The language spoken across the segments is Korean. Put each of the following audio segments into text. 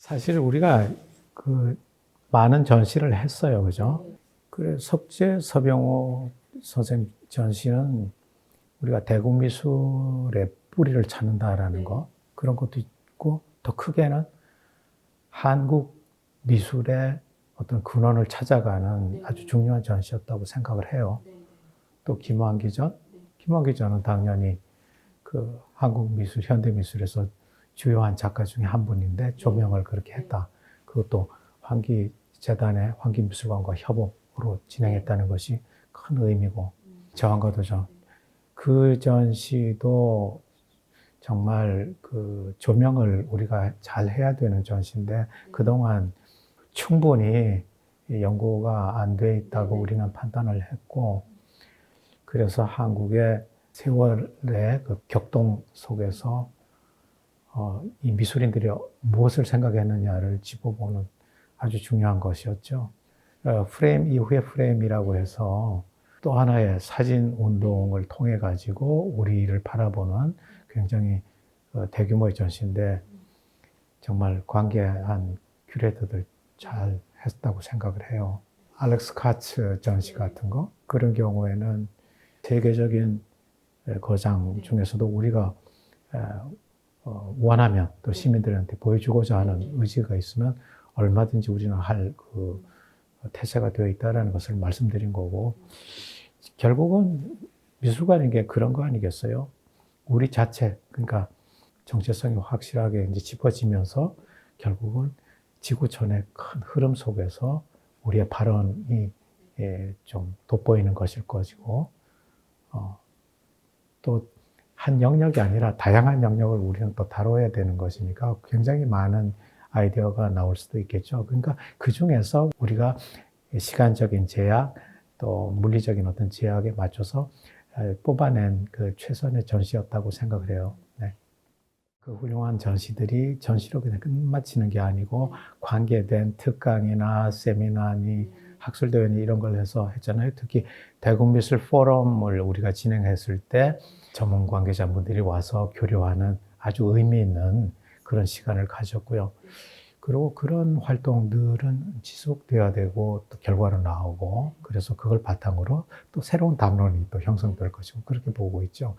사실 우리가 그 많은 전시를 했어요. 그죠? 그래, 석재 서병호 선생님 전시는 우리가 대국미술의 뿌리를 찾는다라는 거, 그런 것도 있고, 더 크게는 한국 미술의 어떤 근원을 찾아가는 아주 중요한 전시였다고 생각을 해요. 또 김환기전은 당연히 그 한국 미술, 현대 미술에서 주요한 작가 중에 한 분인데 조명을 그렇게 했다. 그것도 환기재단의 환기미술관과 협업으로 진행했다는 것이 큰 의미고, 저한과도전. 그 전시도 정말 그 조명을 우리가 잘 해야 되는 전시인데 그동안 충분히 연구가 안 돼 있다고 우리는 판단을 했고, 그래서 한국의 세월의 그 격동 속에서 이 미술인들이 무엇을 생각했느냐를 짚어보는 아주 중요한 것이었죠. 프레임 이후의 프레임이라고 해서 또 하나의 사진 운동을 통해 가지고 우리를 바라보는 굉장히 대규모의 전시인데 정말 관계한 큐레이터들 잘 했다고 생각을 해요. 알렉스 카츠 전시 같은 거, 그런 경우에는 세계적인 거장 중에서도 우리가 원하면 또 시민들한테 보여주고자 하는 의지가 있으면 얼마든지 우리는 할 그 태세가 되어 있다는 것을 말씀드린 거고, 결국은 미술관인 게 그런 거 아니겠어요? 우리 자체, 그러니까 정체성이 확실하게 이제 짚어지면서 결국은 지구촌의 큰 흐름 속에서 우리의 발언이 좀 돋보이는 것일 것이고, 또 한 영역이 아니라 다양한 영역을 우리는 또 다뤄야 되는 것이니까 굉장히 많은 아이디어가 나올 수도 있겠죠. 그러니까 그 중에서 우리가 시간적인 제약, 또 물리적인 어떤 제약에 맞춰서 뽑아낸 그 최선의 전시였다고 생각을 해요. 네. 그 훌륭한 전시들이 전시로 그냥 끝마치는 게 아니고 관계된 특강이나 세미나니 학술대회니 이런 걸 해서 했잖아요. 특히 대국미술 포럼을 우리가 진행했을 때 전문 관계자분들이 와서 교류하는 아주 의미 있는 그런 시간을 가졌고요. 그리고 그런 활동들은 지속돼야 되고 또 결과로 나오고, 그래서 그걸 바탕으로 또 새로운 담론이 또 형성될 것이고, 그렇게 보고 있죠.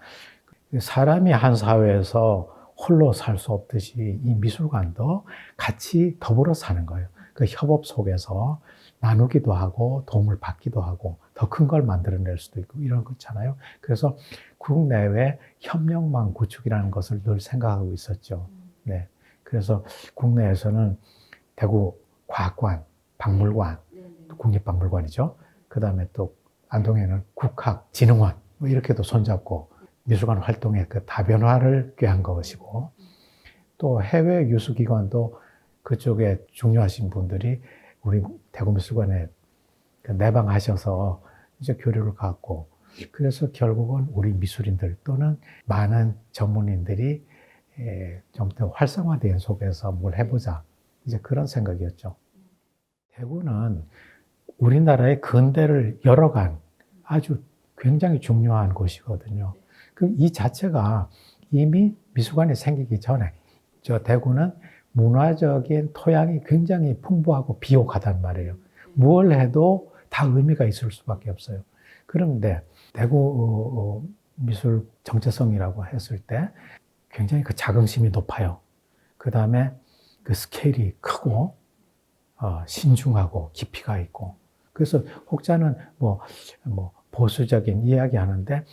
사람이 한 사회에서 홀로 살 수 없듯이 이 미술관도 같이 더불어 사는 거예요. 그 협업 속에서 나누기도 하고 도움을 받기도 하고 더 큰 걸 만들어낼 수도 있고 이런 거잖아요. 그래서 국내외 협력망 구축이라는 것을 늘 생각하고 있었죠. 네. 그래서 국내에서는 대구 과학관, 박물관, 국립박물관이죠. 그 다음에 또 안동에는 국학진흥원, 뭐 이렇게도 손잡고 미술관 활동의 그 다변화를 꾀한 것이고, 또 해외 유수기관도 그쪽에 중요하신 분들이 우리 대구미술관에 내방하셔서 이제 교류를 갖고, 그래서 결국은 우리 미술인들 또는 많은 전문인들이 좀 더 활성화된 속에서 뭘 해보자, 이제 그런 생각이었죠. 대구는 우리나라의 근대를 열어간 아주 굉장히 중요한 곳이거든요. 그럼 이 자체가 이미 미술관이 생기기 전에 저 대구는 문화적인 토양이 굉장히 풍부하고 비옥하단 말이에요. 무엇을 해도 다 의미가 있을 수밖에 없어요. 그런데 대구 미술 정체성이라고 했을 때 굉장히 그 자긍심이 높아요. 그 다음에 그 스케일이 크고 신중하고 깊이가 있고, 그래서 혹자는 뭐 보수적인 이야기 하는데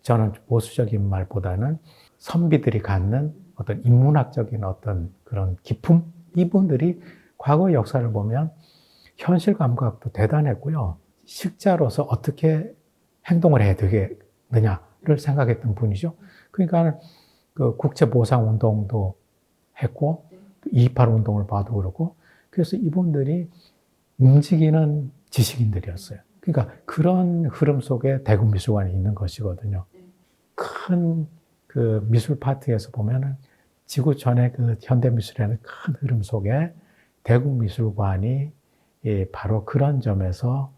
저는 보수적인 말보다는 선비들이 갖는 어떤 인문학적인 어떤 그런 기품, 이분들이 과거 역사를 보면 현실 감각도 대단했고요. 식자로서 어떻게 행동을 해야 되겠느냐를 생각했던 분이죠. 그러니까 그 국제보상운동도 했고, 228 운동을 봐도 그렇고, 그래서 이분들이 움직이는 지식인들이었어요. 그러니까 그런 흐름 속에 대국미술관이 있는 것이거든요. 큰 그 미술 파트에서 보면은 지구촌의 그 현대미술이라는 큰 흐름 속에 대국미술관이 바로 그런 점에서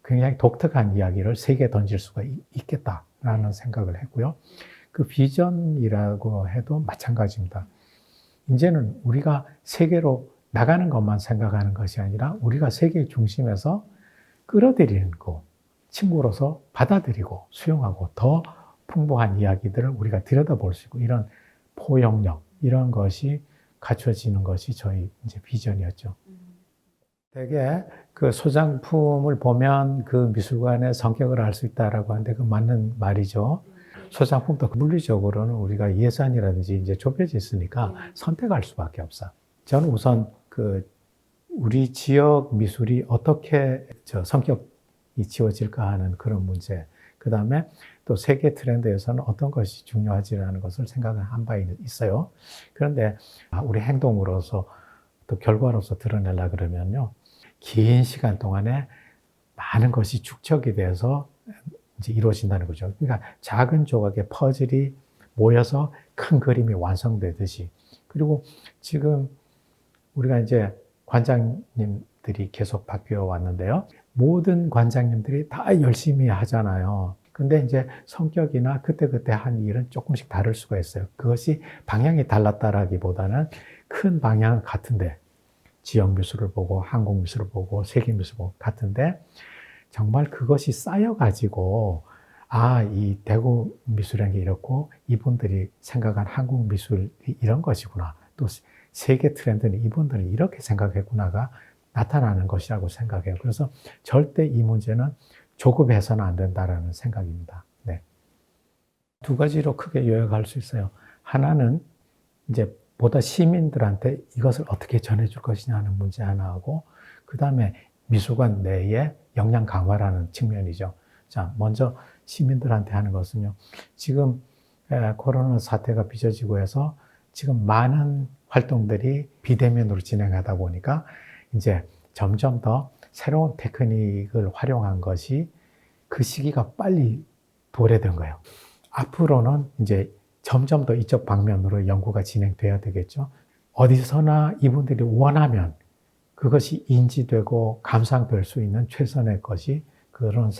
굉장히 독특한 이야기를 세계에 던질 수가 있겠다라는 생각을 했고요. 그 비전이라고 해도 마찬가지입니다. 이제는 우리가 세계로 나가는 것만 생각하는 것이 아니라 우리가 세계의 중심에서 끌어들이는 거, 친구로서 받아들이고 수용하고 더 풍부한 이야기들을 우리가 들여다볼 수 있고 이런 포용력, 이런 것이 갖춰지는 것이 저희 이제 비전이었죠. 되게 그 소장품을 보면 그 미술관의 성격을 알 수 있다라고 하는데 그 맞는 말이죠. 소장품도 물리적으로는 우리가 예산이라든지 이제 좁혀져 있으니까 선택할 수밖에 없어. 저는 우선 그 우리 지역 미술이 어떻게 성격이 지워질까 하는 그런 문제, 그 다음에 또 세계 트렌드에서는 어떤 것이 중요하지라는 것을 생각한 바 있어요. 그런데 우리 행동으로서 또 결과로서 드러내려 그러면요, 긴 시간 동안에 많은 것이 축적이 돼서 이제 이루어진다는 거죠. 그러니까 작은 조각의 퍼즐이 모여서 큰 그림이 완성되듯이. 그리고 지금 우리가 이제 관장님들이 계속 바뀌어 왔는데요. 모든 관장님들이 다 열심히 하잖아요. 근데 이제 성격이나 그때그때 한 일은 조금씩 다를 수가 있어요. 그것이 방향이 달랐다라기보다는 큰 방향은 같은데, 지역 미술을 보고 한국 미술을 보고 세계 미술을 보고 같은데, 정말 그것이 쌓여가지고 이 대구 미술이라는 게 이렇고 이분들이 생각한 한국 미술이 이런 것이구나, 또 세계 트렌드는 이분들이 이렇게 생각했구나가 나타나는 것이라고 생각해요. 그래서 절대 이 문제는 조급해서는 안 된다라는 생각입니다. 네. 두 가지로 크게 요약할 수 있어요. 하나는 이제 보다 시민들한테 이것을 어떻게 전해줄 것이냐 하는 문제 하나하고, 그 다음에 미술관 내에 역량 강화라는 측면이죠. 자, 먼저 시민들한테 하는 것은요, 지금 코로나 사태가 빚어지고 해서 지금 많은 활동들이 비대면으로 진행하다 보니까 이제 점점 더 새로운 테크닉을 활용한 것이 그 시기가 빨리 도래된 거예요. 앞으로는 이제 점점 더 이쪽 방면으로 연구가 진행돼야 되겠죠. 어디서나 이분들이 원하면 그것이 인지되고 감상될 수 있는 최선의 것이 그런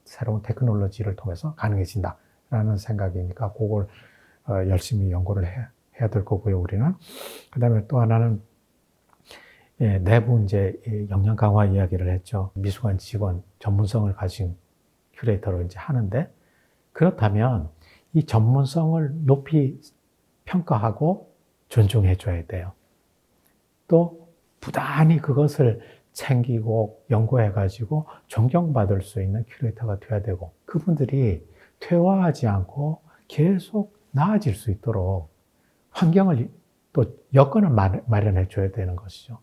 새로운 테크놀로지를 통해서 가능해진다라는 생각이니까 그걸 열심히 연구를 해야 될 거고요, 우리는. 그 다음에 또 하나는 내부 이제 역량 강화 이야기를 했죠. 미술관 직원 전문성을 가진 큐레이터로 이제 하는데, 그렇다면 이 전문성을 높이 평가하고 존중해 줘야 돼요. 또 부단히 그것을 챙기고 연구해 가지고 존경받을 수 있는 큐레이터가 돼야 되고, 그분들이 퇴화하지 않고 계속 나아질 수 있도록 환경을 또 여건을 마련해 줘야 되는 것이죠.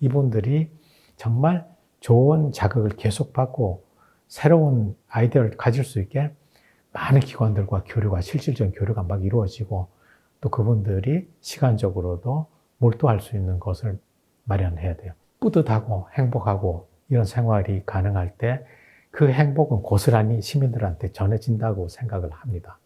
이분들이 정말 좋은 자극을 계속 받고 새로운 아이디어를 가질 수 있게 많은 기관들과 교류가, 실질적인 교류가 막 이루어지고, 또 그분들이 시간적으로도 몰두할 수 있는 것을 마련해야 돼요. 뿌듯하고 행복하고 이런 생활이 가능할 때 그 행복은 고스란히 시민들한테 전해진다고 생각을 합니다.